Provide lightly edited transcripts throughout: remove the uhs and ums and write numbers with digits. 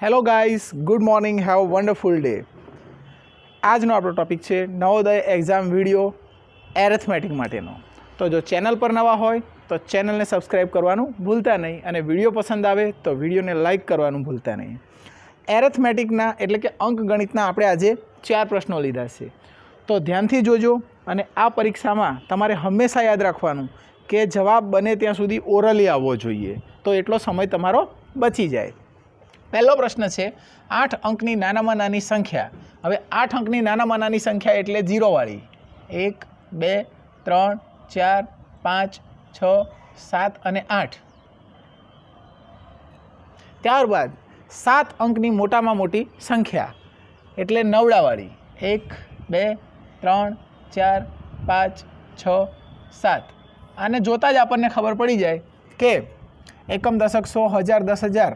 Hello guys, good morning, have a wonderful day. આજનો આપણો topic છે નવોદય એક્ઝામ વિડીયો એરેથમેટિક માટેનો. તો જો ચેનલ પર નવા હોય તો ચેનલને સબસ્ક્રાઈબ કરવાનું ભૂલતા નહીં અને વિડીયો પસંદ આવે તો વિડીયોને લાઇક કરવાનું ભૂલતા નહીં. એરેથમેટિકના એટલે કે અંકગણિતના આપણે આજે 4 પ્રશ્નો લીધા છે. તો ધ્યાનથી જોજો અને આ પરીક્ષામાં તમારે હંમેશા યાદ રાખવાનું કે જવાબ બને ત્યાં સુધી ઓરલી આવવો જોઈએ, તો એટલો સમય તમારો બચી જાય. પહેલો પ્રશ્ન છે 8 અંકની નાનામાં નાની સંખ્યા. હવે 8 અંકની નાનામાં નાની સંખ્યા એટલે 0 વાળી. 1 2 3 4 5 6 7 અને 8. ત્યારબાદ 7 અંકની મોટામાં મોટી સંખ્યા એટલે 9 વાળી. 1 2 3 4 5 6 7. આને જોતાં જ આપણને ખબર પડી જાય કે એકમ, દશક, 100, 1000, 10,000,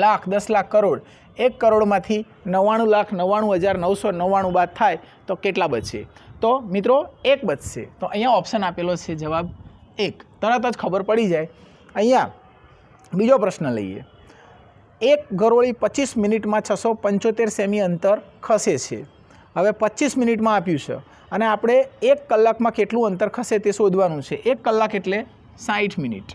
લાખ, 10 લાખ, કરોડ. 1 કરોડમાંથી 99,99,999 બાદ થાય તો કેટલા બચશે? તો મિત્રો 1 બચશે. તો અહીંયા ઓપ્શન આપેલો છે જવાબ 1. તરત જ ખબર પડી જાય. અહીંયા બીજો પ્રશ્ન લઈએ. એક ગરોળી 25 મિનિટમાં 675 સેમી અંતર ખસે છે. હવે 25 મિનિટમાં આપ્યું છે અને આપણે 1 કલાકમાં કેટલું અંતર ખસે તે શોધવાનું છે. 1 કલાક એટલે 60 મિનિટ.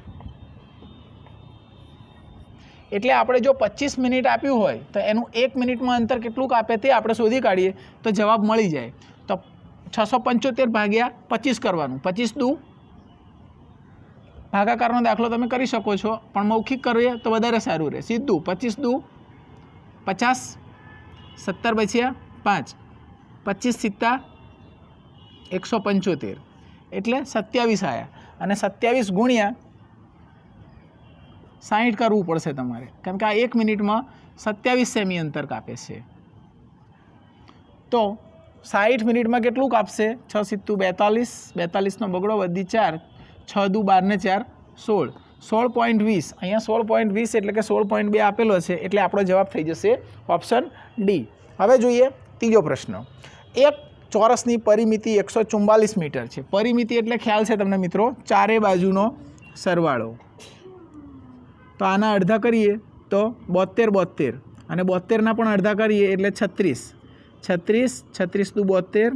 એટલે આપણે જો 25 મિનિટ આપ્યું હોય તો એનું 1 મિનિટમાં અંતર કેટલું કાપે તે આપણે શોધી કાઢીએ તો જવાબ મળી જાય. તો 675 ભાગ્યા 25 કરવાનું. 25 દુ ભાગાકારનો દાખલો તમે કરી શકો છો, પણ મૌખિક કરીએ તો વધારે સારું રહે. સીધું 25 દુ 50, 70 બચ્યા 5, 25 સિત્તા 175 એટલે 27 આવ્યા. અને 27 ગુણ્યા 60 કરવું પડશે તમારે, કેમ કે આ 1 મિનિટમાં 27 સેમી અંતર કાપે છે. તો 60 મિનિટમાં કેટલું કાપશે? 6 સિત્તું 42, 42નો બગડો વધી 4, 6 દુ 12 ને 4 16, 16.20. અહીંયા 16.20 એટલે કે 16.2 આપેલો છે, એટલે આપણો જવાબ થઈ જશે ઓપ્શન ડી. હવે જોઈએ ત્રીજો પ્રશ્ન. એક ચોરસની પરિમિતિ 144 મીટર છે. પરિમિતિ એટલે ખ્યાલ છે તમને મિત્રો, ચારે બાજુનો સરવાળો. તો આના અડધા કરીએ તો 72 અને 72ના પણ અડધા કરીએ એટલે 36, 36 દુ 72,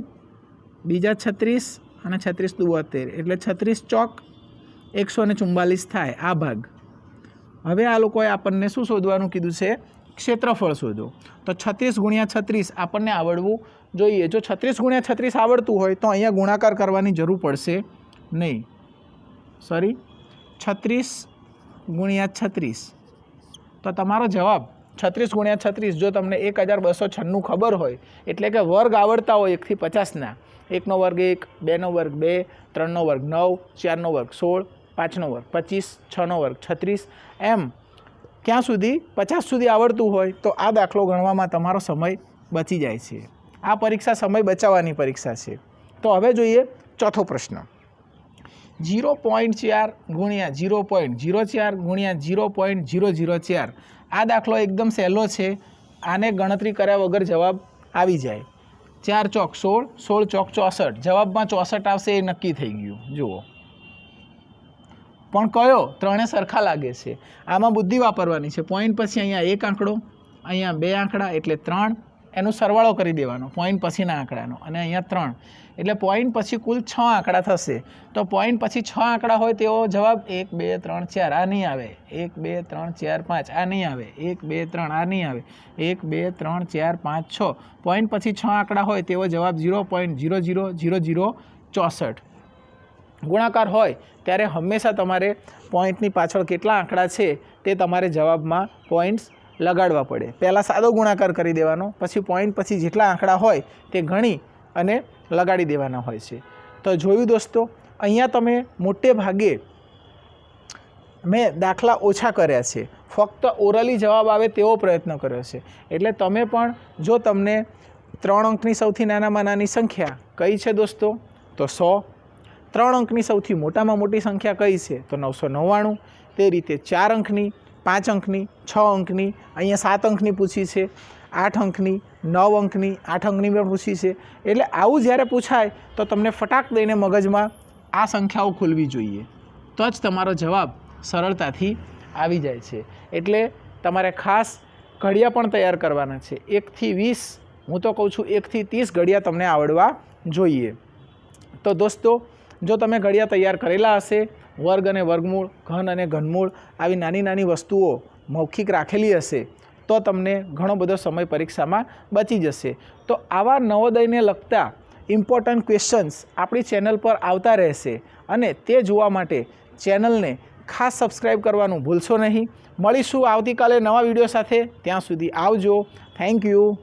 બીજા 36 અને 36 દુ 72 એટલે 36 ચોક 144 થાય આ ભાગ. હવે આ લોકોએ આપણને શું શોધવાનું કીધું છે? ક્ષેત્રફળ શોધો. તો 36 ગુણ્યા 36 આપણને આવડવું જોઈએ. જો 36 ગુણ્યા 36 આવડતું હોય તો અહીંયા ગુણાકાર કરવાની જરૂર પડશે નહીં. 36 ગુણ્યા 36. તો તમારો જવાબ 36 ગુણ્યા 36 જો તમને 1296 ખબર હોય, એટલે કે વર્ગ આવડતા હોય 1 થી 50ના, 1નો વર્ગ 1, 2નો વર્ગ 2, 3નો વર્ગ 9, 4નો વર્ગ 16, 5નો વર્ગ 25, 6નો વર્ગ 36, એમ ક્યાં સુધી 50 સુધી આવડતું હોય તો આ દાખલો ગણવામાં તમારો સમય બચી જાય છે. આ પરીક્ષા સમય બચાવવાની પરીક્ષા છે. તો હવે જોઈએ ચોથો પ્રશ્ન. 0.4 ગુણ્યા 0.04 ગુણ્યા 0.004. આ દાખલો એકદમ સહેલો છે. આને ગણતરી કર્યા વગર જવાબ આવી જાય. 4 ચોક 16, 16 ચોક 64. જવાબમાં 64 આવશે એ નક્કી થઈ ગયું. જુઓ પણ કયો? ત્રણે સરખા લાગે છે. આમાં બુદ્ધિ વાપરવાની છે. પોઈન્ટ પછી અહીંયા 1 આંકડો, અહીંયા 2 આંકડા એટલે 3, એનો સરવાળો કરી દેવાનો પોઈન્ટ પછીના આંકડાનો, અને અહીંયા 3 એટલે પોઈન્ટ પછી કુલ 6 આંકડા થશે. તો પોઈન્ટ પછી 6 આંકડા હોય તેવો જવાબ 1 2 3 4 આ નહીં આવે, 1 2 3 4 5 આ નહીં આવે, 1 2 3 આ નહીં આવે, 1 2 3 4 5 6. પોઈન્ટ પછી 6 આંકડા હોય તેવો જવાબ 0.000064. ગુણાકાર હોય ત્યારે હંમેશા તમારે પોઈન્ટની પાછળ કેટલા આંકડા છે તે તમારે જવાબમાં પોઈન્ટ્સ લગાડવા પડે. પહેલાં સાદો ગુણાકાર કરી દેવાનો, પછી પોઈન્ટ પછી જેટલા આંકડા હોય તે ગણી અને લગાડી દેવાના હોય છે. તો જોયું દોસ્તો, અહીંયા તમે મોટે ભાગે મેં દાખલા ઓછા કર્યા છે, ફક્ત ઓરલી જવાબ આવે તેવો પ્રયત્ન કર્યો છે. એટલે તમે પણ જો તમને 3 અંકની સૌથી નાનામાં નાની સંખ્યા કઈ છે દોસ્તો? તો 100. 3 અંકની સૌથી મોટામાં મોટી સંખ્યા કઈ છે? તો 999. તે રીતે 4 અંકની, 5 અંકની, 6 અંકની, અહીંયા 7 અંકની પૂછી છે, 8 અંકની, 9 અંકની, 8 અંકની પણ પૂછી છે. એટલે આવું જ્યારે પૂછાય તો તમને ફટાક દઈને મગજમાં આ સંખ્યાઓ ખુલવી જોઈએ, તો જ તમારો જવાબ સરળતાથી આવી જાય છે. એટલે તમારે ખાસ ઘડિયા પણ તૈયાર કરવાના છે. 1 થી 20, હું તો કહું છું 1 થી 30 ઘડિયા તમને આવડવા જોઈએ. તો દોસ્તો, જો તમે ઘડિયા તૈયાર કરેલા હશે, વર્ગ અને વર્ગમૂળ, ઘન અને ઘનમૂળ આવી નાની નાની વસ્તુઓ મૌખિક રાખેલી હશે, તો તમને ઘણો બધો સમય પરીક્ષામાં બચી જશે. તો આવા નવોદયને લગતા ઇમ્પોર્ટન્ટ ક્વેશ્ચન્સ આપણી ચેનલ પર આવતા રહેશે, અને તે જોવા માટે ચેનલને ખાસ સબસ્ક્રાઈબ કરવાનું ભૂલશો નહીં. મળીશું આવતીકાલે નવા વિડીયો સાથે. ત્યાં સુધી આવજો. Thank you.